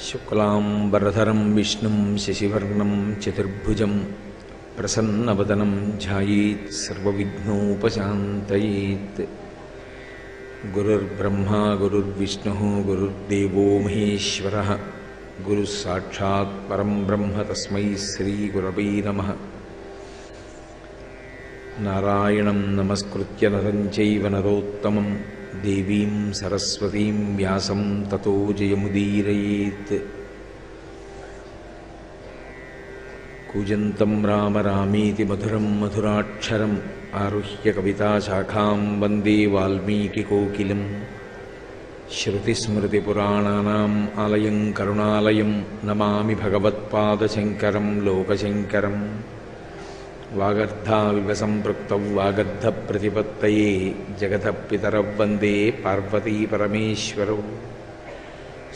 శుక్లాంబరధరం విష్ణుం శశివర్ణం చతుర్భుజం ప్రసన్నవదనం ధ్యాయేత్ సర్వవిఘ్నోపశాంతయేత్. గురుర్బ్రహ్మా గురుర్విష్ణుః గురుర్దేవో మహేశ్వరః. గురుః సాక్షాత్ పరం బ్రహ్మ తస్మై శ్రీగురవే నమః. నారాయణం నమస్కృత్య నరం చైవ నరోత్తమం దేవీం సరస్వతీం వ్యాసం తతో జయముదీరయేత్. కూజంతం రామ రామేతి మధురం మధురాక్షరం ఆరుహ్య కవితాశాఖాం వందే వాల్మీకికోకిలం. శ్రుతిస్మృతిపురాణానాం ఆలయం కరుణాలయం నమామి భగవత్పాదశంకరం లోకశంకరం. వాగర్ధావివ సంపృక్తౌ వాగర్ధప్రతిపత్తయే జగతః పితరౌ వందే పార్వతీ పరమేశ్వరౌ.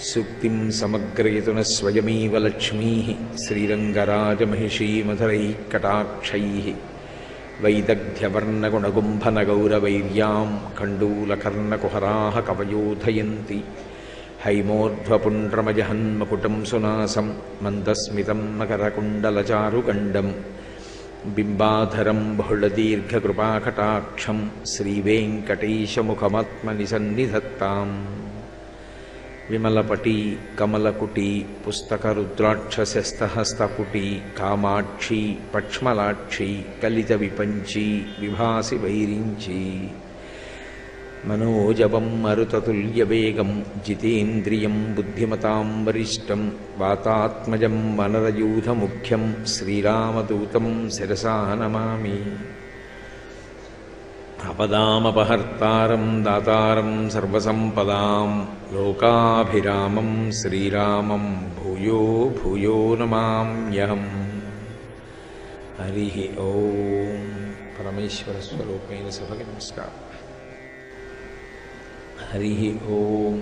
సూక్తిం సమగ్రయతున స్వయమేవ లక్ష్మీః శ్రీరంగరాజమహిషీమధురైః కటాక్షైః. వైదగ్ధ్యవర్ణగుణగుంభనగౌరవైర్యాం కండూలకర్ణకుహరాः కవయోధయంతి. హైమోర్ధ్వపుండ్రమజహన్మకుటం సునాసం మందస్మితం మకరకుండలచారుగండం. బింబాధరం బహుళదీర్ఘకృపాకటాక్షం శ్రీవేంకటేశముఖమాత్మని సన్నిధత్తాం. విమలపటీ కమలకుటీ పుస్తకరుద్రాక్షశస్తహస్తపుటీ కామాక్షీ పక్ష్మలాక్షీ కలితవిపంచీ విభాసి వైరించీ. మనోజవం మరుతతుల్యవేగం జితేంద్రియం బుద్ధిమతాం వరిష్టం. వాతాత్మజం వనరయూధముఖ్యం శ్రీరామదూతం శిరసా నమామి. ఆపదామపహర్తారం దాతారం సర్వసంపదాం లోకాభిరామం శ్రీరామం భూయో భూయో నమామ్యహం. హరి ఓం. పరమేశ్వర స్వరూపైన సభకి నమస్కారం. హరి ఓం.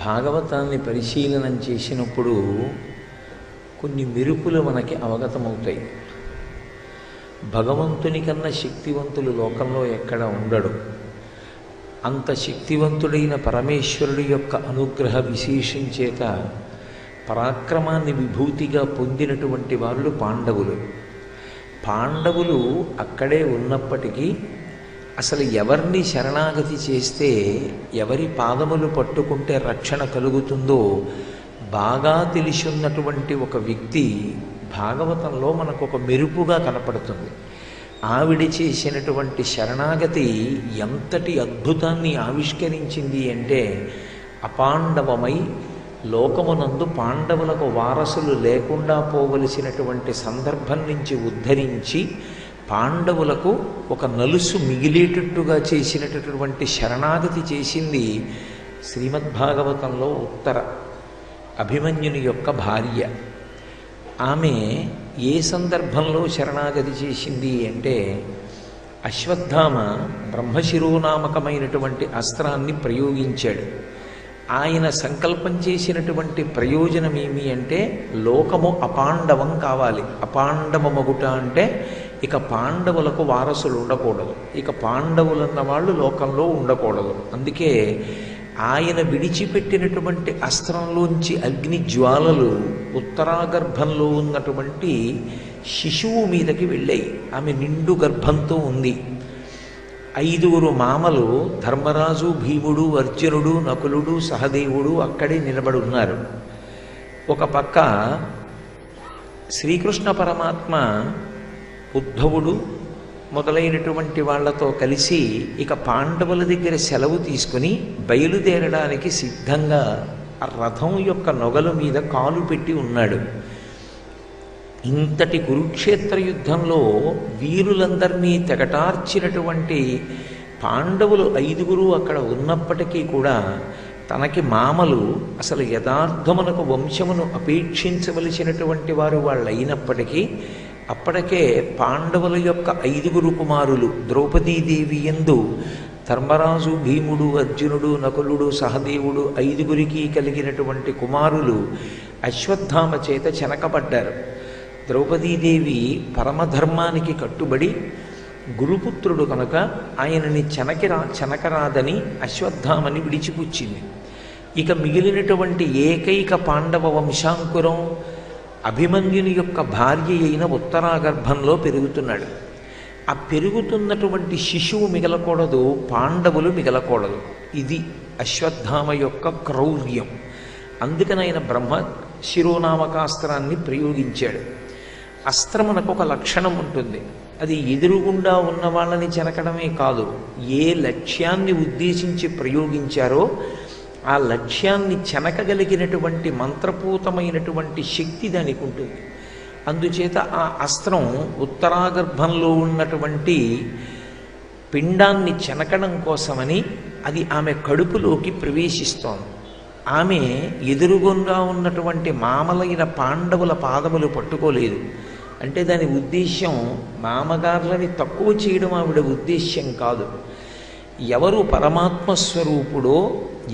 భాగవతాన్ని పరిశీలనం చేసినప్పుడు కొన్ని మెరుపులు మనకి అవగతమవుతాయి. భగవంతుని కన్నా శక్తివంతులు లోకంలో ఎక్కడ ఉండడు. అంత శక్తివంతుడైన పరమేశ్వరుడి యొక్క అనుగ్రహ విశేషం చేత పరాక్రమాన్ని విభూతిగా పొందినటువంటి వాళ్ళు పాండవులు. పాండవులు అక్కడే ఉన్నప్పటికీ అసలు ఎవరిని శరణాగతి చేస్తే, ఎవరి పాదములు పట్టుకుంటే రక్షణ కలుగుతుందో బాగా తెలిసున్నటువంటి ఒక వ్యక్తి భాగవతంలో మనకు ఒక మెరుపుగా కనపడుతుంది. ఆవిడ చేసినటువంటి శరణాగతి ఎంతటి అద్భుతాన్ని ఆవిష్కరించింది అంటే, అపాండవమై లోకమునందు పాండవులకు వారసులు లేకుండా పోవలసినటువంటి సందర్భం నుంచి ఉద్ధరించి పాండవులకు ఒక నలుసు మిగిలేటట్టుగా చేసినటువంటి శరణాగతి చేసింది శ్రీమద్భాగవతంలో ఉత్తర, అభిమన్యుని యొక్క భార్య. ఆమె ఏ సందర్భంలో శరణాగతి చేసింది అంటే, అశ్వత్థామ బ్రహ్మశిరోనామకమైనటువంటి అస్త్రాన్ని ప్రయోగించాడు. ఆయన సంకల్పం చేసినటువంటి ప్రయోజనం ఏమి అంటే, లోకము అపాండవం కావాలి. అపాండవమగుట అంటే ఇక పాండవులకు వారసులు ఉండకూడదు, ఇక పాండవులన్న వాళ్ళు లోకంలో ఉండకూడదు. అందుకే ఆయన విడిచిపెట్టినటువంటి అస్త్రంలోంచి అగ్ని జ్వాలలు ఉత్తరాగర్భంలో ఉన్నటువంటి శిశువు మీదకి వెళ్ళాయి. ఆమె నిండు గర్భంతో ఉంది. 5 మామలు ధర్మరాజు, భీముడు, అర్జునుడు, నకులుడు, సహదేవుడు అక్కడే నిలబడి ఉన్నారు. ఒక పక్క శ్రీకృష్ణ పరమాత్మ ఉద్ధవుడు మొదలైనటువంటి వాళ్లతో కలిసి ఇక పాండవుల దగ్గర సెలవు తీసుకుని బయలుదేరడానికి సిద్ధంగా ఆ రథం యొక్క నొగల మీద కాలు పెట్టి ఉన్నాడు. ఇంతటి కురుక్షేత్ర యుద్ధంలో వీరులందరినీ తెగటార్చినటువంటి పాండవులు 5 అక్కడ ఉన్నప్పటికీ కూడా తనకి మామలు అసలు యథార్థమునకు వంశమును అపేక్షించవలసినటువంటి వారు వాళ్ళైనప్పటికీ అప్పటికే పాండవుల యొక్క 5 కుమారులు ద్రౌపదీదేవి యందు ధర్మరాజు, భీముడు, అర్జునుడు, నకులుడు, సహదేవుడు 5 కలిగినటువంటి కుమారులు అశ్వత్థామ చేత చెనకబడ్డారు. ద్రౌపదీదేవి పరమధర్మానికి కట్టుబడి గురుపుత్రుడు కనుక ఆయనని చెనకరాదని అశ్వత్థామని విడిచిపుచ్చింది. ఇక మిగిలినటువంటి ఏకైక పాండవ వంశాంకురం అభిమన్యుని యొక్క భార్య అయిన ఉత్తరాగర్భంలో పెరుగుతున్నాడు. ఆ పెరుగుతున్నటువంటి శిశువు మిగలకూడదు, పాండవులు మిగలకూడదు. ఇది అశ్వత్థామ యొక్క క్రౌర్యం. అందుకని ఆయన బ్రహ్మ శిరోనామకాస్త్రాన్ని ప్రయోగించాడు. అస్త్రమునకు ఒక లక్షణం ఉంటుంది. అది ఎదురుగుండా ఉన్న వాళ్ళని చెనకడమే కాదు, ఏ లక్ష్యాన్ని ఉద్దేశించి ప్రయోగించారో ఆ లక్ష్యాన్ని చెనకగలిగినటువంటి మంత్రపూతమైనటువంటి శక్తి దానికి ఉంటుంది. అందుచేత ఆ అస్త్రం ఉత్తరాగర్భంలో ఉన్నటువంటి పిండాన్ని చెనకడం కోసమని అది ఆమె కడుపులోకి ప్రవేశిస్తోంది. ఆమె ఎదురుగుండా ఉన్నటువంటి మామలైన పాండవుల పాదములు పట్టుకోలేదు. అంటే దాని ఉద్దేశ్యం మామగారులని తక్కువ చేయడం ఆవిడ ఉద్దేశ్యం కాదు. ఎవరు పరమాత్మ స్వరూపుడో,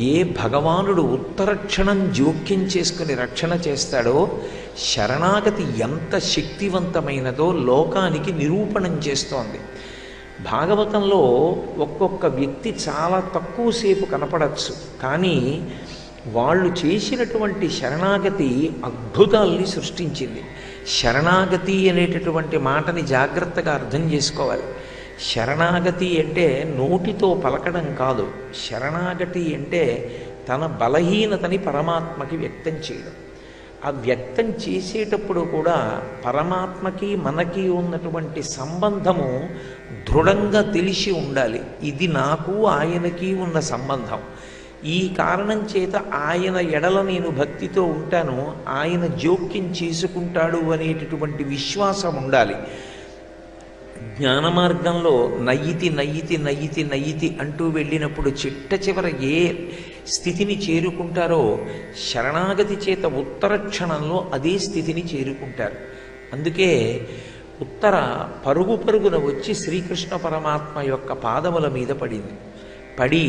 ఏ భగవానుడు ఉత్తరక్షణం జోక్యం చేసుకుని రక్షణ చేస్తాడో, శరణాగతి ఎంత శక్తివంతమైనదో లోకానికి నిరూపణం చేస్తోంది. భాగవతంలో ఒక్కొక్క వ్యక్తి చాలా తక్కువసేపు కనపడచ్చు, కానీ వాళ్ళు చేసినటువంటి శరణాగతి అద్భుతాల్ని సృష్టించింది. శరణాగతి అనేటటువంటి మాటని జాగ్రత్తగా అర్థం చేసుకోవాలి. శరణాగతి అంటే నోటితో పలకడం కాదు. శరణాగతి అంటే తన బలహీనతని పరమాత్మకి వ్యక్తం చేయడం. ఆ వ్యక్తం చేసేటప్పుడు కూడా పరమాత్మకి మనకి ఉన్నటువంటి సంబంధము దృఢంగా తెలిసి ఉండాలి. ఇది నాకు ఆయనకి ఉన్న సంబంధం. ఈ కారణం చేత ఆయన ఎడల నేను భక్తితో ఉంటాను, ఆయన జోక్యం చేసుకుంటాడు అనేటటువంటి విశ్వాసం ఉండాలి. జ్ఞాన మార్గంలో నయ్యితి నయ్యితి నయ్యితి నయ్యితి అంటూ వెళ్ళినప్పుడు చిట్ట చివర ఏ స్థితిని చేరుకుంటారో శరణాగతి చేత ఉత్తర క్షణంలో అదే స్థితిని చేరుకుంటారు. అందుకే ఉత్తర పరుగు పరుగున వచ్చి శ్రీకృష్ణ పరమాత్మ యొక్క పాదముల మీద పడింది. పడి,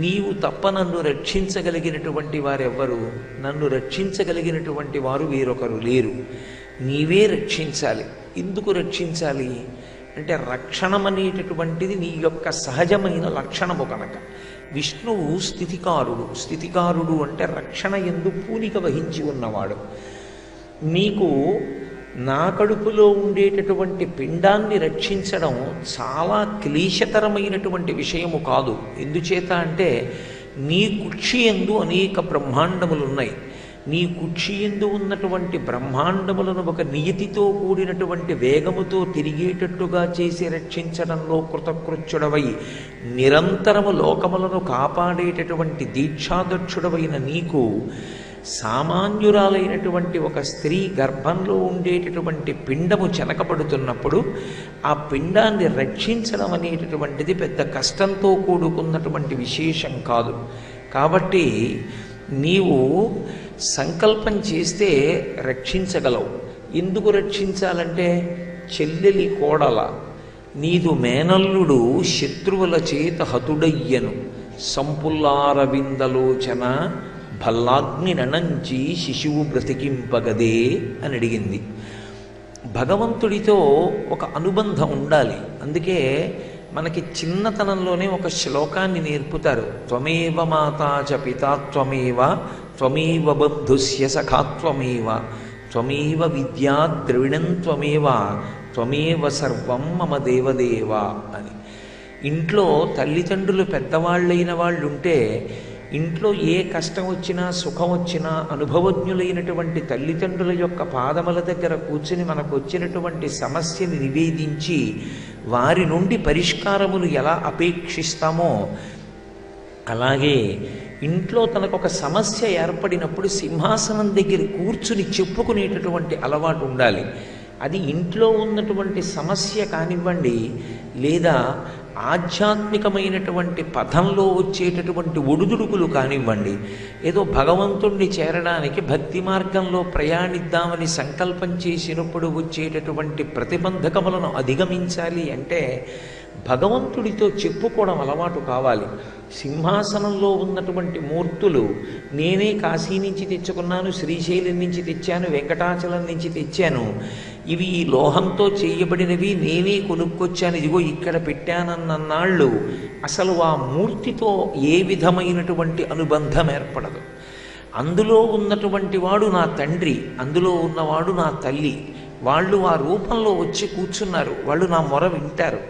నీవు తప్ప నన్ను రక్షించగలిగినటువంటి వారెవ్వరు, నన్ను రక్షించగలిగినటువంటి వారు వేరొకరు లేరు, నీవే రక్షించాలి. ఎందుకు రక్షించాలి అంటే రక్షణం అనేటటువంటిది నీ యొక్క సహజమైన లక్షణము కనుక. విష్ణువు స్థితికారుడు. స్థితికారుడు అంటే రక్షణ యందు పూనిక వహించి ఉన్నవాడు. నీకు నా కడుపులో ఉండేటటువంటి పిండాన్ని రక్షించడం చాలా క్లేశతరమైనటువంటి విషయము కాదు. ఎందుచేత అంటే నీ కుక్షి యందు అనేక బ్రహ్మాండములు ఉన్నాయి. నీ కుక్షి యందు ఉన్నటువంటి బ్రహ్మాండములను ఒక నియతితో కూడినటువంటి వేగముతో తిరిగేటట్టుగా చేసి రక్షించడంలో కృతకృత్యుడవై నిరంతరము లోకములను కాపాడేటటువంటి దీక్షాదక్షుడవైన నీకు సామాన్యురాలైనటువంటి ఒక స్త్రీ గర్భంలో ఉండేటటువంటి పిండము చెనకబడుతున్నప్పుడు ఆ పిండాన్ని రక్షించడం అనేటటువంటిది పెద్ద కష్టంతో కూడుకున్నటువంటి విశేషం కాదు. కాబట్టి నీవు సంకల్పం చేస్తే రక్షించగలవు. ఎందుకు రక్షించాలంటే చెల్లెలి కోడల నీదు మేనల్లుడు శత్రువుల చేత హతుడయ్యను, సంపుల్లారవిందలోచన భల్లాగ్ని నణంచి శిశువు బ్రతికింపగదే అని అడిగింది. భగవంతుడితో ఒక అనుబంధం ఉండాలి. అందుకే మనకి చిన్నతనంలోనే ఒక శ్లోకాన్ని నేర్పుతారు. త్వమేవ మాతా చ పితా త్వమేవ త్వమేవ బంధుస్య సఖాత్వమేవ త్వమేవ విద్యా ద్రవిణం త్వమేవ త్వమేవ సర్వం మమ దేవదేవ అని. ఇంట్లో తల్లిదండ్రులు పెద్దవాళ్ళైన వాళ్ళు ఉంటే ఇంట్లో ఏ కష్టం వచ్చినా సుఖం వచ్చినా అనుభవజ్ఞులైనటువంటి తల్లిదండ్రుల యొక్క పాదముల దగ్గర కూర్చుని మనకు వచ్చినటువంటి సమస్యని నివేదించి వారి నుండి పరిష్కారములు ఎలా అపేక్షిస్తామో అలాగే ఇంట్లో తనకు ఒక సమస్య ఏర్పడినప్పుడు సింహాసనం దగ్గర కూర్చుని చెప్పుకునేటటువంటి అలవాటు ఉండాలి. అది ఇంట్లో ఉన్నటువంటి సమస్య కానివ్వండి, లేదా ఆధ్యాత్మికమైనటువంటి పథంలో వచ్చేటటువంటి ఒడుదుడుకులు కానివ్వండి, ఏదో భగవంతుణ్ణి చేరడానికి భక్తి మార్గంలో ప్రయాణిద్దామని సంకల్పం చేసినప్పుడు వచ్చేటటువంటి ప్రతిబంధకములను అధిగమించాలి అంటే భగవంతుడితో చెప్పుకోవడం అలవాటు కావాలి. సింహాసనంలో ఉన్నటువంటి మూర్తులు నేనే కాశీ నుంచి తెచ్చుకున్నాను, శ్రీశైలం నుంచి తెచ్చాను, వెంకటాచలం నుంచి తెచ్చాను, ఇవి ఈ లోహంతో చేయబడినవి, నేనే కొనుక్కొచ్చాను, ఇదిగో ఇక్కడ పెట్టానన్నాళ్ళు అసలు ఆ మూర్తితో ఏ విధమైనటువంటి అనుబంధం ఏర్పడదు. అందులో ఉన్నటువంటి వాడు నా తండ్రి, అందులో ఉన్నవాడు నా తల్లి, వాళ్ళు ఆ రూపంలో వచ్చి కూర్చున్నారు, వాళ్ళు నా మొర వింటారు.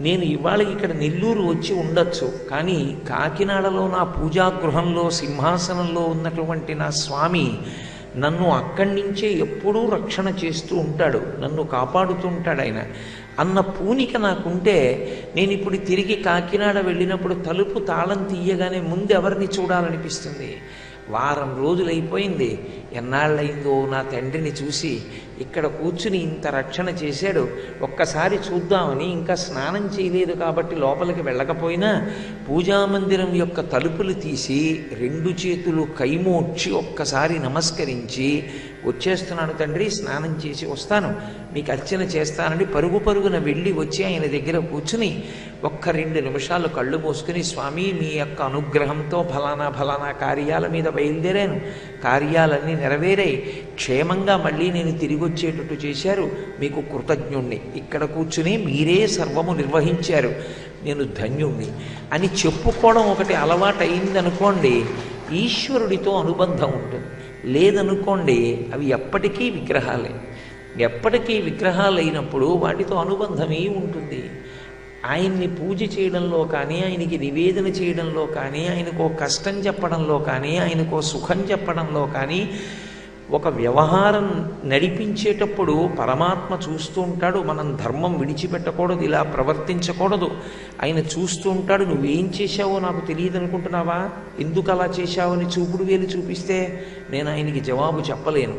నేను ఇవాళ ఇక్కడ నెల్లూరు వచ్చి ఉండొచ్చు, కానీ కాకినాడలో నా పూజాగృహంలో సింహాసనంలో ఉన్నటువంటి నా స్వామి నన్ను అక్కడి నుంచే ఎప్పుడూ రక్షణ చేస్తూ ఉంటాడు, నన్ను కాపాడుతూ ఉంటాడు ఆయన అన్న పూనిక నాకుంటే, నేను ఇప్పుడు తిరిగి కాకినాడ వెళ్ళినప్పుడు తలుపు తాళం తీయగానే ముందు ఎవరిని చూడాలనిపిస్తుంది? వారం రోజులైపోయింది, ఎన్నాళ్ళయిందో నా తండ్రిని చూసి, ఇక్కడ కూర్చుని ఇంత రక్షణ చేశాడు, ఒక్కసారి చూద్దామని ఇంకా స్నానం చేయలేదు కాబట్టి లోపలికి వెళ్ళకపోయినా పూజామందిరం యొక్క తలుపులు తీసి 2 చేతులు కైమోడ్చి ఒక్కసారి నమస్కరించి, వచ్చేస్తున్నాను తండ్రి, స్నానం చేసి వస్తాను, మీకు అర్చన చేస్తానని పరుగు పరుగున వెళ్ళి వచ్చి ఆయన దగ్గర కూర్చుని 1-2 నిమిషాలు కళ్ళు మూసుకుని, స్వామి మీ యొక్క అనుగ్రహంతో ఫలానా ఫలానా కార్యాల మీద బయలుదేరాను, కార్యాలన్నీ నెరవేరాయి, క్షేమంగా మళ్ళీ నేను తిరిగి వచ్చేటట్టు చేశారు, మీకు కృతజ్ఞుణ్ణి, ఇక్కడ కూర్చుని మీరే సర్వము నిర్వహించారు, నేను ధన్యుణ్ణి అని చెప్పుకోవడం ఒకటి అలవాటు అయిందనుకోండి, ఈశ్వరుడితో అనుబంధం ఉంటుంది. లేదనుకోండి, అవి ఎప్పటికీ విగ్రహాలే. ఎప్పటికీ విగ్రహాలు అయినప్పుడు వాటితో అనుబంధమే ఉంటుంది. ఆయన్ని పూజ చేయడంలో కానీ, ఆయనకి నివేదన చేయడంలో కానీ, ఆయనకో కష్టం చెప్పడంలో కానీ, ఆయనకో సుఖం చెప్పడంలో కానీ, ఒక వ్యవహారం నడిపించేటప్పుడు పరమాత్మ చూస్తూ ఉంటాడు, మనం ధర్మం విడిచిపెట్టకూడదు, ఇలా ప్రవర్తించకూడదు, ఆయన చూస్తూ ఉంటాడు. నువ్వేం చేశావో నాకు తెలియదు అనుకుంటున్నావా, ఎందుకు అలా చేశావని చూపుడు వేలు చూపిస్తే నేను ఆయనకి జవాబు చెప్పలేను.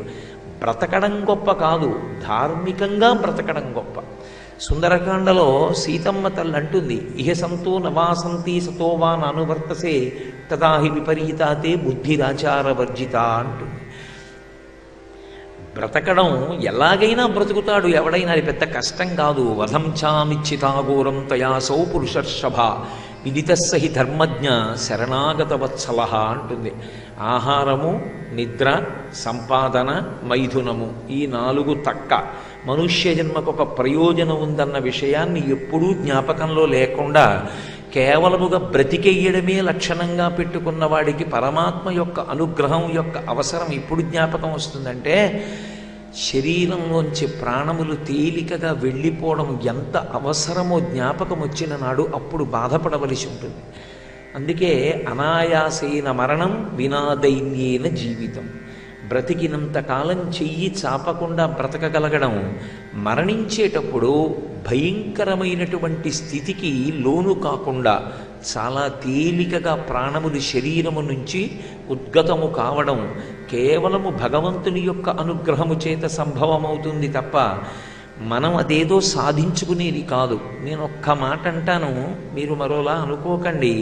బ్రతకడం గొప్ప కాదు, ధార్మికంగా బ్రతకడం గొప్ప. సుందరకాండలో సీతమ్మ తల్లి అంటుంది, ఇహ సంతో నవాసంతి సతో వా నానువర్తసే తదాహి విపరీతాతే బుద్ధిరాచారవర్జిత అంటుంది. బ్రతకడం ఎలాగైనా బ్రతుకుతాడు ఎవడైనా, అది పెద్ద కష్టం కాదు. వధం చామిచ్చితాఘోరం తయాసౌ పురుషర్షభ విదితస్సహి ధర్మజ్ఞ శరణాగత వత్సల అంటుంది. ఆహారము, నిద్ర, సంపాదన, మైథునము, ఈ 4 తక్క మనుష్య జన్మకు ఒక ప్రయోజనం ఉందన్న విషయాన్ని ఎప్పుడూ జ్ఞాపకంలో లేకుండా కేవలముగా బ్రతికెయ్యడమే లక్షణంగా పెట్టుకున్న వాడికి పరమాత్మ యొక్క అనుగ్రహం యొక్క అవసరం ఎప్పుడు జ్ఞాపకం వస్తుందంటే, శరీరంలోంచి ప్రాణములు తేలికగా వెళ్ళిపోవడం ఎంత అవసరమో జ్ఞాపకం వచ్చిన నాడు అప్పుడు బాధపడవలసి ఉంటుంది. అందుకే అనాయాసేన మరణం వినాదైన్యేన జీవితం. బ్రతికినంత కాలం చెయ్యి చాపకుండా బ్రతకగలగడం, మరణించేటప్పుడు భయంకరమైనటువంటి స్థితికి లోను కాకుండా చాలా తేలికగా ప్రాణములు శరీరము నుంచి ఉద్గతము కావడం కేవలము భగవంతుని యొక్క అనుగ్రహము చేత సంభవమవుతుంది తప్ప మనం అదేదో సాధించుకునేది కాదు. నేను ఒక్క మాట అంటాను, మీరు మరోలా అనుకోకండి.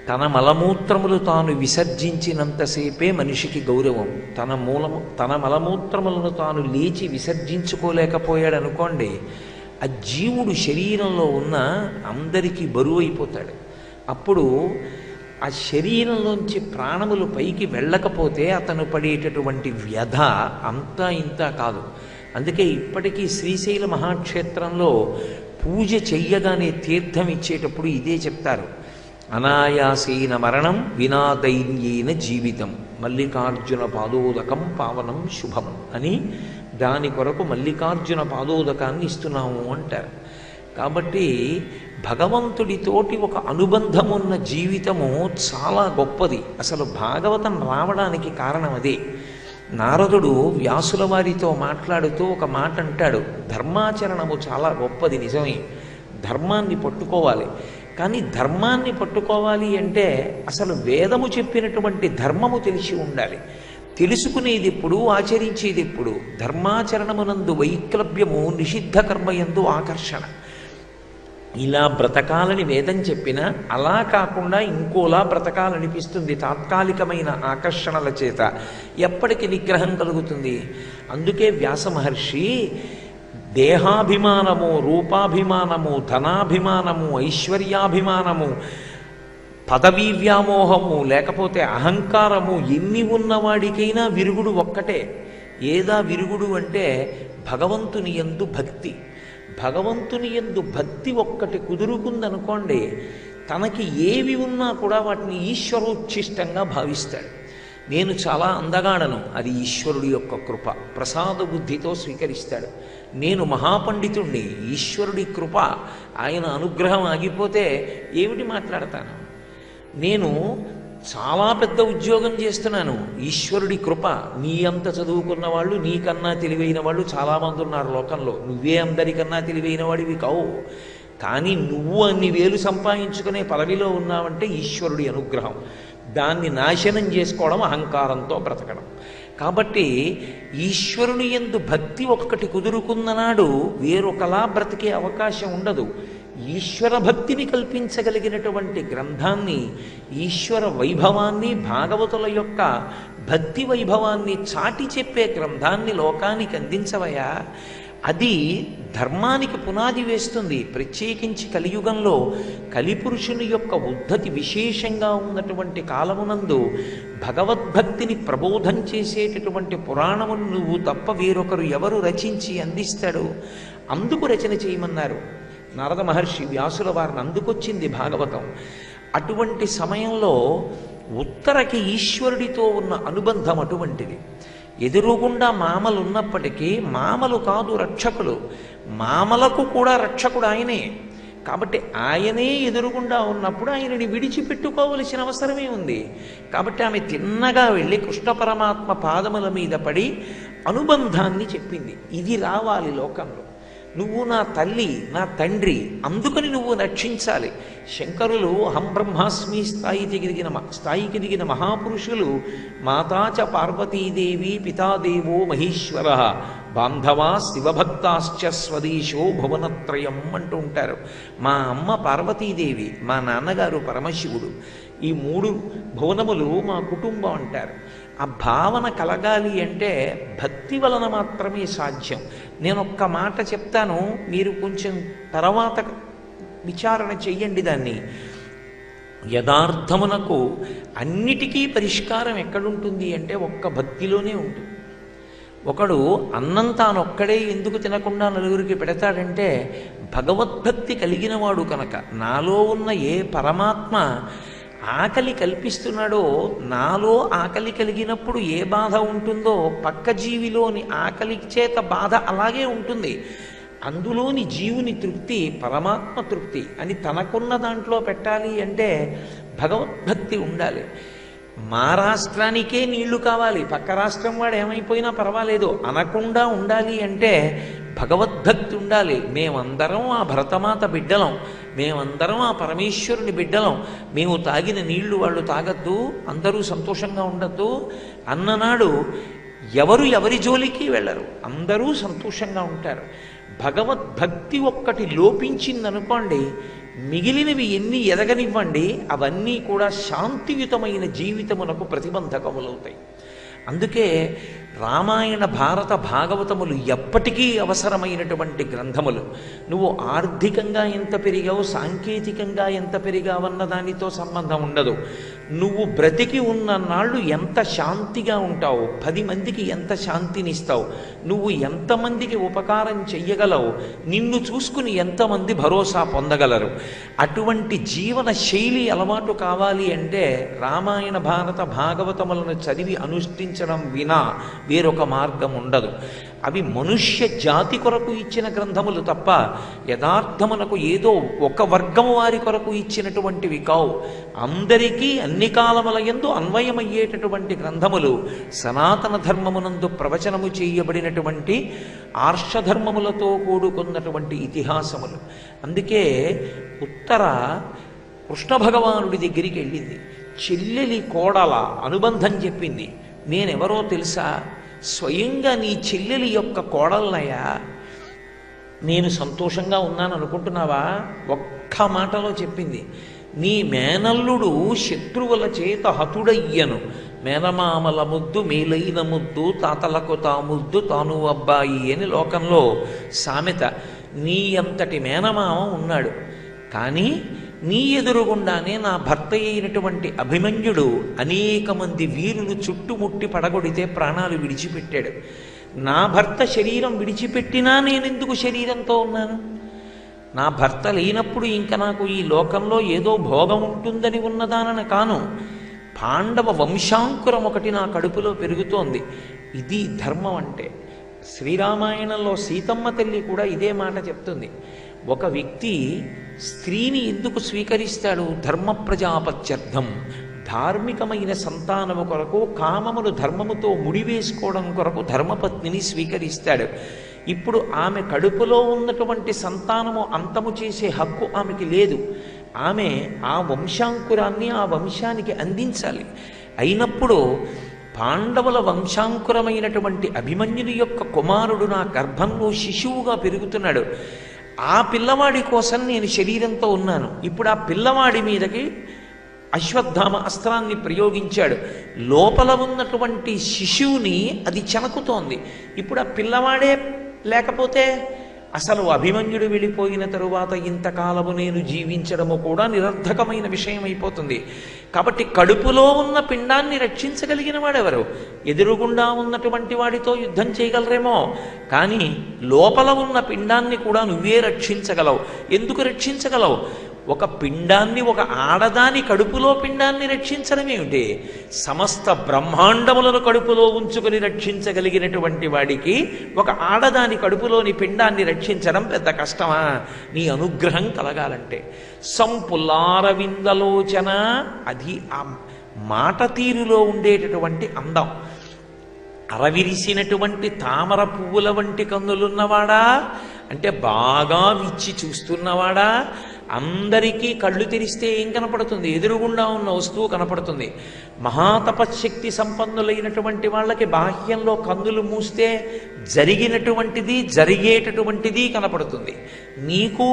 తన మలమూత్రములు తాను విసర్జించినంతసేపే మనిషికి గౌరవం. తన మలమూత్రములను తాను లేచి విసర్జించుకోలేకపోయాడు అనుకోండి, ఆ జీవుడు శరీరంలో ఉన్న అందరికీ బరువు అయిపోతాడు. అప్పుడు ఆ శరీరంలోంచి ప్రాణములు పైకి వెళ్ళకపోతే అతను పడేటటువంటి వ్యధ అంతా ఇంత కాదు. అందుకే ఇప్పటికీ శ్రీశైల మహాక్షేత్రంలో పూజ చెయ్యగానే తీర్థం ఇచ్చేటప్పుడు ఇదే చెప్తారు, అనాయాసేన మరణం వినాదైన్యేన జీవితం మల్లికార్జున పాదోదకం పావనం శుభం అని దాని కొరకు మల్లికార్జున పాదోదకాన్ని ఇస్తున్నాము అంటారు. కాబట్టి భగవంతుడితోటి ఒక అనుబంధం ఉన్న జీవితము చాలా గొప్పది. అసలు భాగవతం రావడానికి కారణం అదే. నారదుడు వ్యాసుల వారితో మాట్లాడుతూ ఒక మాట అంటాడు, ధర్మాచరణము చాలా గొప్పది, నిజమే, ధర్మాన్ని పట్టుకోవాలి. కానీ ధర్మాన్ని పట్టుకోవాలి అంటే అసలు వేదము చెప్పినటువంటి ధర్మము తెలిసి ఉండాలి. తెలుసుకునేది ఎప్పుడు, ఆచరించేది ఎప్పుడు? ధర్మాచరణమునందు వైక్లభ్యము, నిషిద్ధ కర్మయందు ఆకర్షణ. ఇలా బ్రతకాలని వేదం చెప్పినా అలా కాకుండా ఇంకోలా బ్రతకాలనిపిస్తుంది తాత్కాలికమైన ఆకర్షణల చేత. ఎప్పటికి నిగ్రహం కలుగుతుంది? అందుకే వ్యాస మహర్షి దేహాభిమానము, రూపాభిమానము, ధనాభిమానము, ఐశ్వర్యాభిమానము, పదవీ వ్యామోహము, లేకపోతే అహంకారము ఎన్ని ఉన్నవాడికైనా విరుగుడు ఒక్కటే. ఏదా విరుగుడు అంటే భగవంతుని యందు భక్తి. భగవంతుని యందు భక్తి ఒక్కటి కుదురుకుందనుకోండి, తనకి ఏవి ఉన్నా కూడా వాటిని ఈశ్వరోచ్ఛిష్టంగా భావిస్తాడు. నేను చాలా అందగాడను, అది ఈశ్వరుడి యొక్క కృప, ప్రసాద బుద్ధితో స్వీకరిస్తాడు. నేను మహాపండితుణ్ణి, ఈశ్వరుడి కృప, ఆయన అనుగ్రహం ఆగిపోతే ఏమిటి మాట్లాడతాను. నేను చాలా పెద్ద ఉద్యోగం చేస్తున్నాను, ఈశ్వరుడి కృప. నీ అంత చదువుకున్న వాళ్ళు, నీకన్నా తెలివైన వాళ్ళు చాలామంది ఉన్నారు లోకంలో, నువ్వే అందరికన్నా తెలివైన వాడివి కావు. కానీ నువ్వు అన్ని వేలు సంపాదించుకునే పదవిలో ఉన్నావంటే ఈశ్వరుడి అనుగ్రహం. దాన్ని నాశనం చేసుకోవడం అహంకారంతో బ్రతకడం. కాబట్టి ఈశ్వరుని యందు భక్తి ఒక్కటి కుదురుకున్ననాడు వేరొకలా బ్రతికే అవకాశం ఉండదు. ఈశ్వర భక్తిని కల్పించగలిగినటువంటి గ్రంథాన్ని, ఈశ్వర వైభవాన్ని, భాగవతుల యొక్క భక్తి వైభవాన్ని చాటి చెప్పే గ్రంథాన్ని లోకానికి అందించవయా. అది ధర్మానికి పునాది వేస్తుంది. ప్రత్యేకించి కలియుగంలో కలిపురుషుని యొక్క ఉద్ధతి విశేషంగా ఉన్నటువంటి కాలమునందు భగవద్భక్తిని ప్రబోధం చేసేటటువంటి పురాణమును నువ్వు తప్ప వేరొకరు ఎవరు రచించి అందిస్తాడు? అందుకు రచన చేయమన్నారు నారద మహర్షి, వ్యాసుల వారిని. అందుకొచ్చింది భాగవతం. అటువంటి సమయంలో ఉత్తరకి ఈశ్వరుడితో ఉన్న అనుబంధం అటువంటిది. ఎదురుగుండా మామలు ఉన్నప్పటికీ మామలు కాదు రక్షకులు, మామలకు కూడా రక్షకుడు ఆయనే. కాబట్టి ఆయనే ఎదురుగుండా ఉన్నప్పుడు ఆయనని విడిచిపెట్టుకోవలసిన అవసరమే ఉంది. కాబట్టి ఆమె తిన్నగా వెళ్ళి కృష్ణ పరమాత్మ పాదముల మీద పడి అనుబంధాన్ని చెప్పింది. ఇది రావాలి లోకంలో. నువ్వు నా తల్లి, నా తండ్రి, అందుకని నువ్వు రక్షించాలి. శంకరులు అహం బ్రహ్మాస్మి స్థాయికి దిగిన మహాపురుషులు మాతాచ పార్వతీదేవి పితాదేవో మహేశ్వర బాంధవా శివభక్తాశ్చ స్వదేశో భువనత్రయం అంటూ ఉంటారు. మా అమ్మ పార్వతీదేవి, మా నాన్నగారు పరమశివుడు, ఈ 3 భువనములు మా కుటుంబం అంటారు. ఆ భావన కలగాలి అంటే భక్తి వలన మాత్రమే సాధ్యం. నేను ఒక్క మాట చెప్తాను, మీరు కొంచెం తర్వాత విచారణ చెయ్యండి దాన్ని. యథార్థమునకు అన్నిటికీ పరిష్కారం ఎక్కడుంటుంది అంటే ఒక్క భక్తిలోనే ఉంటుంది. ఒకడు అన్నం తానొక్కడే ఎందుకు తినకుండా నలుగురికి పెడతాడంటే భగవద్భక్తి కలిగిన వాడు కనుక. నాలో ఉన్న ఏ పరమాత్మ ఆకలి కల్పిస్తున్నాడో, నాలో ఆకలి కలిగినప్పుడు ఏ బాధ ఉంటుందో పక్క జీవిలోని ఆకలి చేత బాధ అలాగే ఉంటుంది. అందులోని జీవుని తృప్తి పరమాత్మ తృప్తి అని తనకున్న దాంట్లో పెట్టాలి అంటే భగవద్భక్తి ఉండాలి. మా రాష్ట్రానికే నీళ్లు కావాలి, పక్క రాష్ట్రం వాడు ఏమైపోయినా పర్వాలేదు అనకుండా ఉండాలి అంటే భగవద్భక్తి ఉండాలి. మేమందరం ఆ భరతమాత బిడ్డలం, మేమందరం ఆ పరమేశ్వరుని బిడ్డలం, మేము తాగిన నీళ్లు వాళ్ళు తాగద్దు, అందరూ సంతోషంగా ఉండద్దు అన్ననాడు ఎవరు ఎవరి జోలికి వెళ్ళరు, అందరూ సంతోషంగా ఉంటారు. భగవద్భక్తి ఒక్కటి లోపించిందనుకోండి, మిగిలినవి ఎన్ని ఎదగనివ్వండి అవన్నీ కూడా శాంతియుతమైన జీవితమునకు ప్రతిబంధకములవుతాయి. అందుకే రామాయణ భారత భాగవతములు ఎప్పటికీ అవసరమైనటువంటి గ్రంథములు. నువ్వు ఆర్థికంగా ఎంత పెరిగావు, సాంకేతికంగా ఎంత పెరిగావన్న దానితో సంబంధం ఉండదు. నువ్వు బ్రతికి ఉన్న నాళ్ళు ఎంత శాంతిగా ఉంటావు, 10 మందికి ఎంత శాంతినిస్తావు, నువ్వు ఎంతమందికి ఉపకారం చెయ్యగలవు, నిన్ను చూసుకుని ఎంతమంది భరోసా పొందగలరు. అటువంటి జీవన శైలి అలవాటు కావాలి అంటే రామాయణ భారత భాగవతములను చదివి అనుష్ఠించడం వినా వేరొక మార్గం ఉండదు. అవి మనుష్య జాతి కొరకు ఇచ్చిన గ్రంథములు తప్ప యథార్థమునకు ఏదో ఒక వర్గము వారి కొరకు ఇచ్చినటువంటివి కావు. అందరికీ అన్ని కాలముల యందు అన్వయమయ్యేటటువంటి గ్రంథములు, సనాతన ధర్మమునందు ప్రవచనము చేయబడినటువంటి ఆర్షధర్మములతో కూడుకున్నటువంటి ఇతిహాసములు. అందుకే ఉత్తర కృష్ణ భగవానుడి దగ్గరికి వెళ్ళింది, చెల్లెలి కోడల అనుబంధం చెప్పింది. నేనెవరో తెలుసా, స్వయంగా నీ చెల్లెలి యొక్క కోడలనయ్యా, నేను సంతోషంగా ఉన్నాను అనుకుంటున్నావా? ఒక్క మాటలో చెప్పింది, నీ మేనల్లుడు శత్రువుల చేత హతుడయ్యను, మేనమామల ముద్దు మేలైన ముద్దు, తాతలకు తాముద్దు తాను అబ్బాయి అని లోకంలో సామెత. నీ అంతటి మేనమామ ఉన్నాడు, కానీ నీ ఎదురుగుండానే నా భర్త అయినటువంటి అభిమన్యుడు అనేక మంది వీరులు చుట్టుముట్టి పడగొడితే ప్రాణాలు విడిచిపెట్టాడు. నా భర్త శరీరం విడిచిపెట్టినా నేనెందుకు శరీరంతో ఉన్నాను? నా భర్త లేనప్పుడు ఇంకా నాకు ఈ లోకంలో ఏదో భోగం ఉంటుందని ఉన్నదానని కాను. పాండవ వంశాంకురం ఒకటి నా కడుపులో పెరుగుతోంది. ఇది ధర్మం అంటే. శ్రీరామాయణంలో సీతమ్మ తల్లి కూడా ఇదే మాట చెప్తుంది. ఒక వ్యక్తి స్త్రీని ఎందుకు స్వీకరిస్తాడు? ధర్మ ప్రజాపత్యర్థం, ధార్మికమైన సంతానము కొరకు, కామమును ధర్మముతో ముడివేసుకోవడం కొరకు ధర్మపత్నిని స్వీకరిస్తాడు. ఇప్పుడు ఆమె కడుపులో ఉన్నటువంటి సంతానము అంతము చేసే హక్కు ఆమెకి లేదు. ఆమె ఆ వంశాంకురాన్ని ఆ వంశానికి అందించాలి. అయినప్పుడు పాండవుల వంశాంకురమైనటువంటి అభిమన్యుని యొక్క కుమారుడు నా గర్భంలో శిశువుగా పెరుగుతున్నాడు. ఆ పిల్లవాడి కోసం నేను శరీరంతో ఉన్నాను. ఇప్పుడు ఆ పిల్లవాడి మీదకి అశ్వత్థామ అస్త్రాన్ని ప్రయోగించాడు. లోపల ఉన్నటువంటి శిశువుని అది చెనకుతోంది. ఇప్పుడు ఆ పిల్లవాడే లేకపోతే అసలు అభిమన్యుడు వెళ్ళిపోయిన తరువాత ఇంతకాలము నేను జీవించడము కూడా నిరర్థకమైన విషయం అయిపోతుంది. కాబట్టి కడుపులో ఉన్న పిండాన్ని రక్షించగలిగిన వాడెవరు? ఎదురుగుండా ఉన్నటువంటి వాడితో యుద్ధం చేయగలరేమో, కానీ లోపల ఉన్న పిండాన్ని కూడా నువ్వే రక్షించగలవు. ఎందుకు రక్షించగలవు? ఒక పిండాన్ని, ఒక ఆడదాని కడుపులో పిండాన్ని రక్షించడం ఏమిటి? సమస్త బ్రహ్మాండములను కడుపులో ఉంచుకొని రక్షించగలిగినటువంటి వాడికి ఒక ఆడదాని కడుపులోని పిండాన్ని రక్షించడం పెద్ద కష్టమా? నీ అనుగ్రహం కలగాలంటే. సంపులారవిందలోచన, అది ఆ మాట తీరులో ఉండేటటువంటి అందం. అరవిరిసినటువంటి తామర పువ్వుల వంటి కన్నులున్నవాడా అంటే బాగా విచ్చి చూస్తున్నవాడా? అందరికీ కళ్ళు తెరిస్తే ఏం కనపడుతుంది? ఎదురుగుండా ఉన్న వస్తువు కనపడుతుంది. మహాతపశక్తి సంపన్నులైనటువంటి వాళ్ళకి బాహ్యంలో కన్నులు మూస్తే జరిగినటువంటిది, జరిగేటటువంటిది కనపడుతుంది. నీకు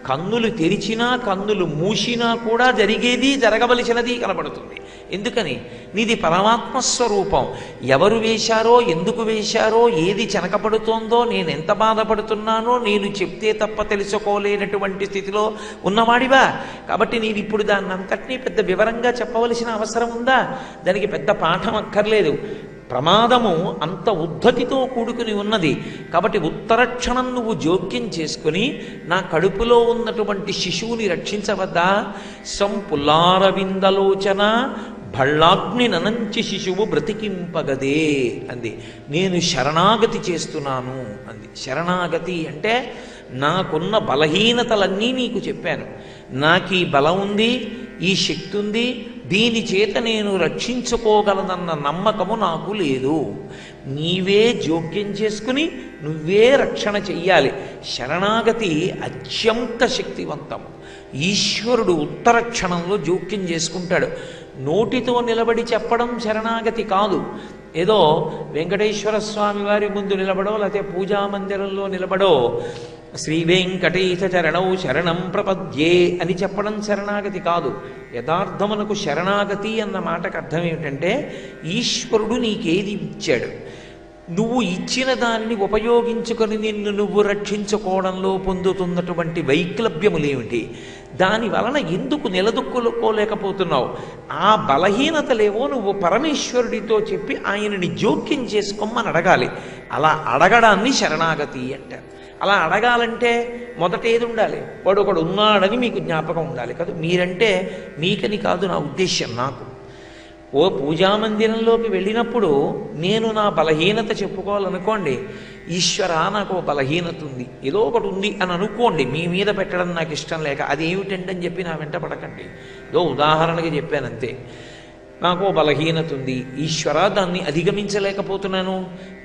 కన్నులు తెరిచినా కన్నులు మూసినా కూడా జరిగేది, జరగవలసినది కనపడుతుంది. ఎందుకని? నీది పరమాత్మ స్వరూపం. ఎవరు వేశారో, ఎందుకు వేశారో, ఏది చెనకపడుతోందో, నేను ఎంత బాధపడుతున్నానో నేను చెప్తే తప్ప తెలుసుకోలేనటువంటి స్థితిలో ఉన్నవాడివా. కాబట్టి నేను ఇప్పుడు దాన్ని అంతటినీ పెద్ద వివరంగా చెప్పవలసిన అవసరం ఉందా? దానికి పెద్ద పాఠం అక్కర్లేదు. ప్రమాదము అంత ఉద్ధతితో కూడుకుని ఉన్నది. కాబట్టి ఉత్తరక్షణం నువ్వు జోక్యం చేసుకుని నా కడుపులో ఉన్నటువంటి శిశువుని రక్షించవద్దా? సంపులారవిందలోచన భళ్ళాగ్ని ననంచి శిశువు బ్రతికింపగదే అంది. నేను శరణాగతి చేస్తున్నాను అంది. శరణాగతి అంటే నాకున్న బలహీనతలన్నీ నీకు చెప్పాను. నాకు ఈ బలం ఉంది, ఈ శక్తి ఉంది, దీని చేత నేను రక్షించుకోగలనన్న నమ్మకము నాకు లేదు. నీవే జోక్యం చేసుకుని నువ్వే రక్షణ చెయ్యాలి. శరణాగతి అత్యంత శక్తివంతము. ఈశ్వరుడు ఉత్తర క్షణంలో జోక్యం చేసుకుంటాడు. నోటితో నిలబడి చెప్పడం శరణాగతి కాదు. ఏదో వెంకటేశ్వర స్వామి వారి ముందు నిలబడో, లేకపోతే పూజామందిరంలో నిలబడో శ్రీ వెంకటేశ చరణౌ శరణం ప్రపద్యే అని చెప్పడం శరణాగతి కాదు. యథార్థమునకు శరణాగతి అన్న మాటకు అర్థం ఏమిటంటే, ఈశ్వరుడు నీకేది ఇచ్చాడు, నువ్వు ఇచ్చిన దానిని ఉపయోగించుకొని నిన్ను నువ్వు రక్షించుకోవడంలో పొందుతున్నటువంటి వైక్లభ్యములేమిటి, దాని వలన ఎందుకు నిలదొక్కుకోలేకపోతున్నావు, ఆ బలహీనతలేవో నువ్వు పరమేశ్వరుడితో చెప్పి ఆయనని జోక్యం చేసుకోమని అడగాలి. అలా అడగడాన్ని శరణాగతి అంటారు. అలా అడగాలంటే మొదట ఏది ఉండాలి? వాడు ఒకడు ఉన్నాడని మీకు జ్ఞాపకం ఉండాలి కదా. మీరంటే మీకని కాదు నా ఉద్దేశ్యం. నాకు ఓ పూజామందిరంలోకి వెళ్ళినప్పుడు నేను నా బలహీనత చెప్పుకోవాలనుకోండి, ఈశ్వర నాకు బలహీనత ఉంది, ఏదో ఒకటి ఉంది అని అనుకోండి. మీ మీద పెట్టడం నాకు ఇష్టం లేక అది ఏమిటంటే అని చెప్పి నా వెంట పడకండి. ఏదో ఉదాహరణకి చెప్పానంతే. నాకు బలహీనత ఉంది, ఈశ్వర దాన్ని అధిగమించలేకపోతున్నాను.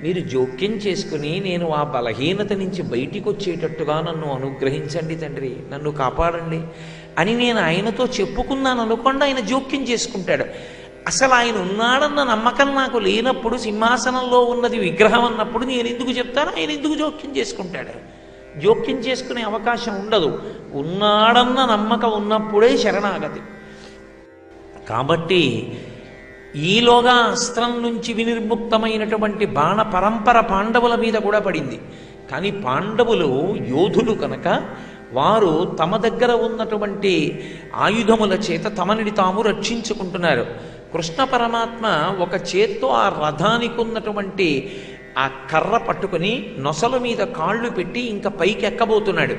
మీరు జోక్యం చేసుకుని నేను ఆ బలహీనత నుంచి బయటికి వచ్చేటట్టుగా నన్ను అనుగ్రహించండి తండ్రి, నన్ను కాపాడండి అని నేను ఆయనతో చెప్పుకున్నాను అనుకోండి, ఆయన జోక్యం చేసుకుంటాడు. అసలు ఆయన ఉన్నాడన్న నమ్మకం నాకు లేనప్పుడు, సింహాసనంలో ఉన్నది విగ్రహం అన్నప్పుడు నేను ఎందుకు చెప్తాను? ఆయన ఎందుకు జోక్యం చేసుకుంటాడు? జోక్యం చేసుకునే అవకాశం ఉండదు. ఉన్నాడన్న నమ్మకం ఉన్నప్పుడే శరణాగతి. కాబట్టి ఈలోగా అస్త్రం నుంచి వినిర్ముక్తమైనటువంటి బాణ పరంపర పాండవుల మీద కూడా పడింది. కానీ పాండవులు యోధులు కనుక వారు తమ దగ్గర ఉన్నటువంటి ఆయుధముల చేత తమని తాము రక్షించుకుంటున్నారు. కృష్ణ పరమాత్మ ఒక చేత్తో ఆ రథానికి ఉన్నటువంటి ఆ కర్ర పట్టుకుని నొసల మీద కాళ్ళు పెట్టి ఇంకా పైకి ఎక్కబోతున్నాడు.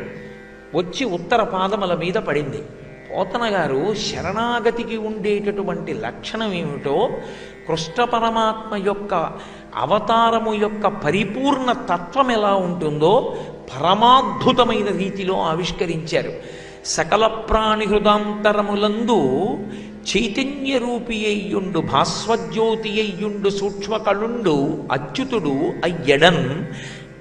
వచ్చి ఉత్తర పాదముల మీద పడింది. పోతన గారు శరణాగతికి ఉండేటటువంటి లక్షణం ఏమిటో, కృష్ణ పరమాత్మ యొక్క అవతారము యొక్క పరిపూర్ణ తత్వం ఎలా ఉంటుందో పరమాద్భుతమైన రీతిలో ఆవిష్కరించారు. సకల ప్రాణి హృదాంతరములందు చైతన్య రూపి అయ్యుండు, భాస్వజ్యోతి అయ్యుండు, సూక్ష్మకళుండు అచ్యుతుడు అయ్యడన్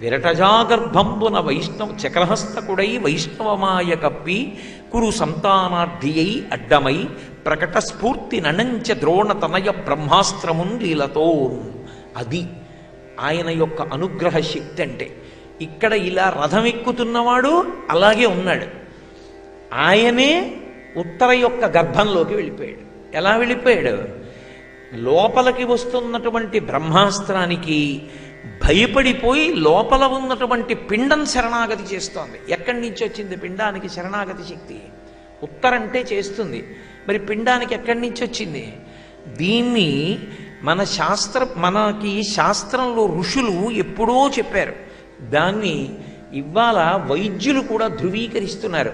విరటజాగర్భంబున వైష్ణవ చక్రహస్తకుడై వైష్ణవమాయ కప్పి కురు సంతానార్థి అయి అడ్డమై ప్రకట స్ఫూర్తి ననంచ ద్రోణ తనయ బ్రహ్మాస్త్రమున్ లీలతో. అది ఆయన యొక్క అనుగ్రహ శక్తి అంటే. ఇక్కడ ఇలా రథం ఎక్కుతున్నవాడు అలాగే ఉన్నాడు. ఆయనే ఉత్తర యొక్క గర్భంలోకి వెళ్ళిపోయాడు. ఎలా వెళ్ళిపోయాడు? లోపలికి వస్తున్నటువంటి బ్రహ్మాస్త్రానికి భయపడిపోయి లోపల ఉన్నటువంటి పిండం శరణాగతి చేస్తోంది. ఎక్కడి నుంచి వచ్చింది పిండానికి శరణాగతి శక్తి? ఉత్తరంటే చేస్తుంది, మరి పిండానికి ఎక్కడి నుంచి వచ్చింది? దీన్ని మనకి శాస్త్రంలో ఋషులు ఎప్పుడో చెప్పారు. దాన్ని ఇవాళ వైద్యులు కూడా ధృవీకరిస్తున్నారు.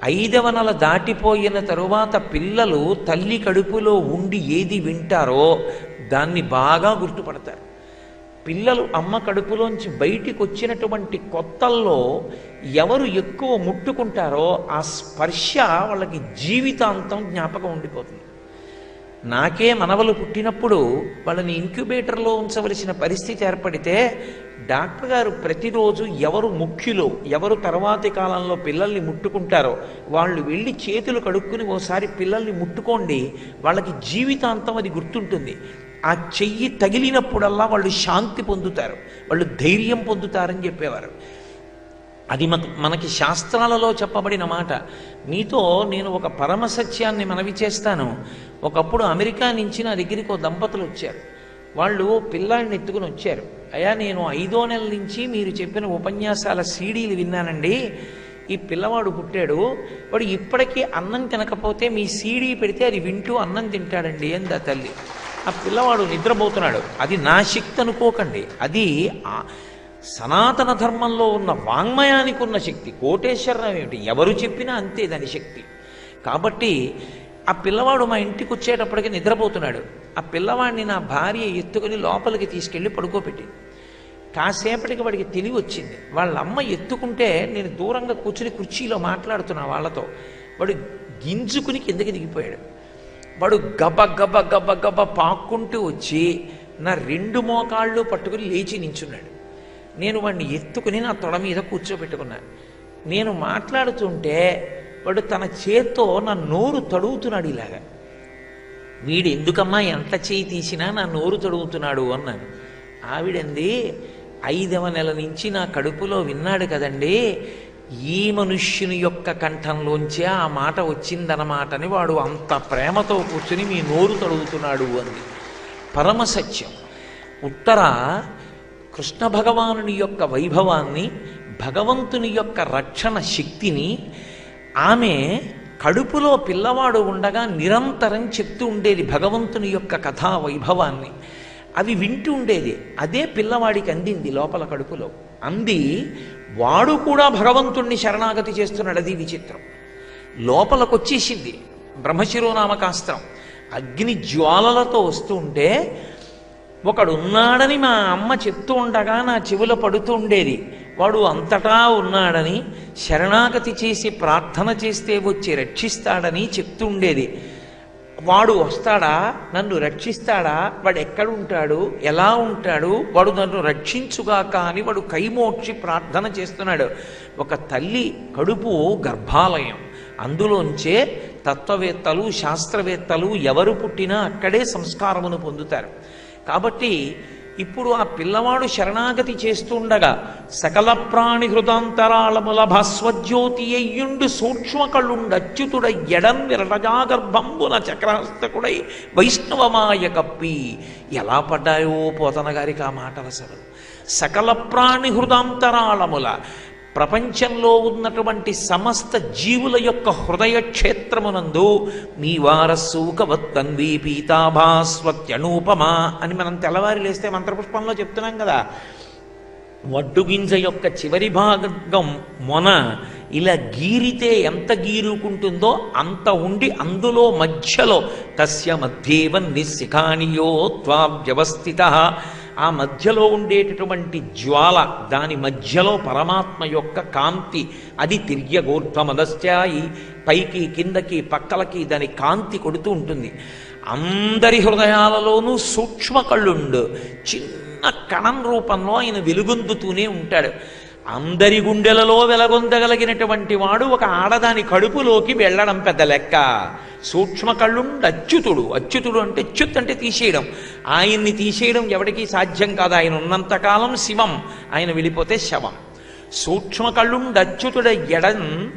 5వ నెల దాటిపోయిన తరువాత పిల్లలు తల్లి కడుపులో ఉండి ఏది వింటారో దాన్ని బాగా గుర్తుపడతారు. పిల్లలు అమ్మ కడుపులోంచి బయటికి వచ్చినటువంటి కొత్తల్లో ఎవరు ఎక్కువ ముట్టుకుంటారో ఆ స్పర్శ వాళ్ళకి జీవితాంతం జ్ఞాపకం ఉండిపోతుంది. నాకే మనవలు పుట్టినప్పుడు వాళ్ళని ఇంక్యుబేటర్లో ఉంచవలసిన పరిస్థితి ఏర్పడితే డాక్టర్ గారు ప్రతిరోజు ఎవరు ముఖ్యులో, ఎవరు తర్వాతి కాలంలో పిల్లల్ని ముట్టుకుంటారో వాళ్ళు వెళ్ళి చేతులు కడుక్కుని ఓసారి పిల్లల్ని ముట్టుకోండి, వాళ్ళకి జీవితాంతం అది గుర్తుంటుంది. ఆ చెయ్యి తగిలినప్పుడల్లా వాళ్ళు శాంతి పొందుతారు, వాళ్ళు ధైర్యం పొందుతారని చెప్పేవారు. అది మనకి శాస్త్రాలలో చెప్పబడిన మాట. మీతో నేను ఒక పరమ సత్యాన్ని మనవి చేస్తాను. ఒకప్పుడు అమెరికా నుంచి నా దగ్గరికి ఒక దంపతులు వచ్చారు. వాళ్ళు పిల్లాడిని ఎత్తుకుని వచ్చారు. అయ్యా, నేను 5వ నెల నుంచి మీరు చెప్పిన ఉపన్యాసాల సీడీలు విన్నానండి. ఈ పిల్లవాడు పుట్టాడు, వాడు ఇప్పటికీ అన్నం తినకపోతే మీ సీడీ పెడితే అది వింటూ అన్నం తింటాడండి అంది ఆ తల్లి. ఆ పిల్లవాడు నిద్రపోతున్నాడు. అది నా శక్తి అనుకోకండి, అది సనాతన ధర్మంలో ఉన్న వాంగ్మయానికి ఉన్న శక్తి. కోటేశ్వరరావు ఏమిటి, ఎవరు చెప్పినా అంతే దాని శక్తి. కాబట్టి ఆ పిల్లవాడు మా ఇంటికి వచ్చేటప్పటికి నిద్రపోతున్నాడు. ఆ పిల్లవాడిని నా భార్య ఎత్తుకుని లోపలికి తీసుకెళ్ళి పడుకోబెట్టింది. కాసేపటికి వాడికి తెలివి వచ్చింది. వాళ్ళ అమ్మ ఎత్తుకుంటే నేను దూరంగా కూర్చుని కుర్చీలో మాట్లాడుతున్నా వాళ్ళతో. వాడు గింజుకుని కిందకి దిగిపోయాడు. వాడు గబ గబ గబ గబ పాక్కుంటూ వచ్చి నా 2 మోకాళ్ళు పట్టుకుని లేచి నించున్నాడు. నేను వాడిని ఎత్తుకుని నా తొడ మీద కూర్చోబెట్టుకున్నాను. నేను మాట్లాడుతుంటే వాడు తన చేత్తో నా నోరు తడుగుతున్నాడు ఇలాగా. వీడు ఎందుకమ్మా ఎంత చేయి తీసినా నా నోరు తడుగుతున్నాడు అన్నాను. ఆవిడంది, 5వ నెల నుంచి నా కడుపులో విన్నాడు కదండి, ఈ మనుష్యుని యొక్క కంఠంలోంచే ఆ మాట వచ్చిందన్నమాటని వాడు అంత ప్రేమతో కూర్చుని మీ నోరు తడుగుతున్నాడు అంది. పరమసత్యం. ఉత్తర కృష్ణ భగవానుని యొక్క వైభవాన్ని, భగవంతుని యొక్క రక్షణ శక్తిని ఆమె కడుపులో పిల్లవాడు ఉండగా నిరంతరం చెప్తూ ఉండేది. భగవంతుని యొక్క కథా వైభవాన్ని అవి వింటూ ఉండేది. అదే పిల్లవాడికి అందింది లోపల కడుపులో. అంది వాడు కూడా భగవంతుణ్ణి శరణాగతి చేస్తున్నాడు. అది విచిత్రం. లోపలకొచ్చేసింది బ్రహ్మశిరోనామకాస్త్రం. అగ్ని జ్వాలలతో వస్తూ ఉంటే ఒకడున్నాడని మా అమ్మ చెప్తూ ఉండగా నా చెవుల పడుతూ ఉండేది. వాడు అంతటా ఉన్నాడని, శరణాగతి చేసి ప్రార్థన చేస్తే వచ్చి రక్షిస్తాడని చెప్తూ ఉండేది. వాడు వస్తాడా, నన్ను రక్షిస్తాడా, వాడు ఎక్కడుంటాడు, ఎలా ఉంటాడు, వాడు నన్ను రక్షించుగాక అని వాడు కైమోడ్చి ప్రార్థన చేస్తున్నాడు. ఒక తల్లి కడుపు గర్భాలయం. అందులోంచే తత్వవేత్తలు, శాస్త్రవేత్తలు ఎవరు పుట్టినా అక్కడే సంస్కారమును పొందుతారు. కాబట్టి ఇప్పుడు ఆ పిల్లవాడు శరణాగతి చేస్తుండగా సకల ప్రాణి హృదాంతరాళముల భాస్వజ్యోతి అయ్యుండు, సూక్ష్మకళుండు అచ్యుతుడై ఎడం విరటజాగర్భంబున చక్రహస్తకుడై వైష్ణవమాయ కప్పి. ఎలా పడ్డాయో పోతన గారికి ఆ మాటల అసలు. సకల ప్రాణి హృదాంతరాళముల, ప్రపంచంలో ఉన్నటువంటి సమస్త జీవుల యొక్క హృదయ క్షేత్రమునందు మీ వారస్సూకవత్తన్వీ పీతాభాస్వత్యనూపమా అని మనం తెల్లవారి లేస్తే మంత్రపుష్పంలో చెప్తున్నాం కదా. వడ్డుగింజ యొక్క చివరి భాగం మొన ఇలా గీరితే ఎంత గీరుకుంటుందో అంత ఉండి అందులో మధ్యలో తస్య మధ్యేవ నిశిఖానియో త్వా వ్యవస్థిత, ఆ మధ్యలో ఉండేటటువంటి జ్వాల, దాని మధ్యలో పరమాత్మ యొక్క కాంతి, అది తిర్యగోర్ధ్వమదశ్చాయి, పైకి కిందకి పక్కలకి దాని కాంతి కొడుతూ ఉంటుంది. అందరి హృదయాలలోనూ సూక్ష్మ కళ్ళుండు, చిన్న కణం రూపంలో ఆయన వెలుగొందుతూనే ఉంటాడు. అందరి గుండెలలో వెలగొందగలిగినటువంటి వాడు ఒక ఆడదాని కడుపులోకి వెళ్ళడం పెద్ద లెక్క. సూక్ష్మ కళ్ళుండి అచ్యుతుడు, అచ్యుతుడు అంటే చ్యుత్ అంటే తీసేయడం, ఆయన్ని తీసేయడం ఎవరికీ సాధ్యం కాదు. ఆయన ఉన్నంతకాలం శివం, ఆయన వెళ్ళిపోతే శవం. సూక్ష్మ కళ్ళుండి అచ్యుతుడ ఎడం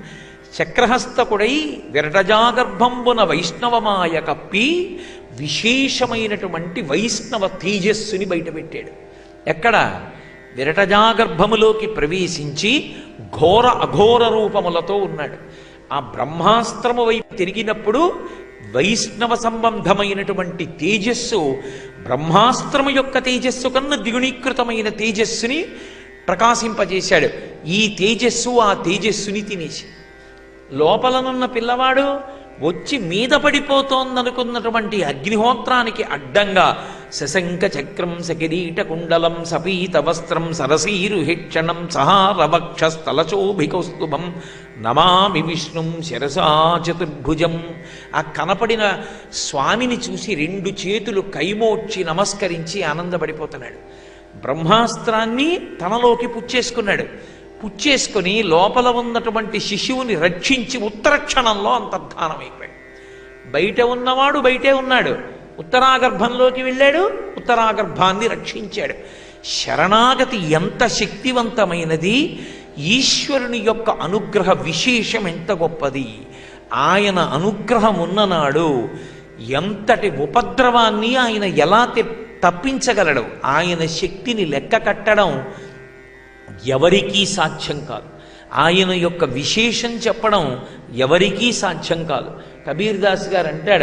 చక్రహస్తకుడై విరటజాగర్భంబున వైష్ణవమాయ కప్పి విశేషమైనటువంటి వైష్ణవ తేజస్సుని బయటపెట్టాడు. ఎక్కడ? విరటజాగర్భములోకి ప్రవేశించి ఘోర అఘోర రూపములతో ఉన్నాడు. ఆ బ్రహ్మాస్త్రము వైపు తిరిగినప్పుడు వైష్ణవ సంబంధమైనటువంటి తేజస్సు బ్రహ్మాస్త్రము యొక్క తేజస్సు కన్నా ద్విగుణీకృతమైన తేజస్సుని ప్రకాశింపజేశాడు. ఈ తేజస్సు ఆ తేజస్సుని తినేసి లోపలనున్న పిల్లవాడు వచ్చి మీద పడిపోతోందనుకున్నటువంటి అగ్నిహోత్రానికి అడ్డంగా శశంక చక్రం సకిరీట కుండలం సపీత వస్త్రం సరసీరుహిక్షణం సహారవక్షస్థలచోభికౌస్తుభం నమామి విష్ణుం శిరసా చతుర్భుజం. ఆ కనపడిన స్వామిని చూసి రెండు చేతులు కైమోడ్చి నమస్కరించి ఆనందపడిపోతున్నాడు. బ్రహ్మాస్త్రాన్ని తనలోకి పుచ్చేసుకున్నాడు. పుచ్చేసుకుని లోపల ఉన్నటువంటి శిశువుని రక్షించి ఉత్తర క్షణంలో అంతర్ధానమైపోయాడు. బయట ఉన్నవాడు బయటే ఉన్నాడు, ఉత్తరాగర్భంలోకి వెళ్ళాడు, ఉత్తరాగర్భాన్ని రక్షించాడు. శరణాగతి ఎంత శక్తివంతమైనది, ఈశ్వరుని యొక్క అనుగ్రహ విశేషం ఎంత గొప్పది. ఆయన అనుగ్రహం ఉన్ననాడు ఎంతటి ఉపద్రవాన్ని ఆయన ఎలా తప్పించగలడు. ఆయన శక్తిని లెక్క కట్టడం ఎవరికీ సాధ్యం కాదు. ఆయన యొక్క విశేషం చెప్పడం ఎవరికీ సాధ్యం కాదు. కబీర్ దాస్ గారు అంటాడు,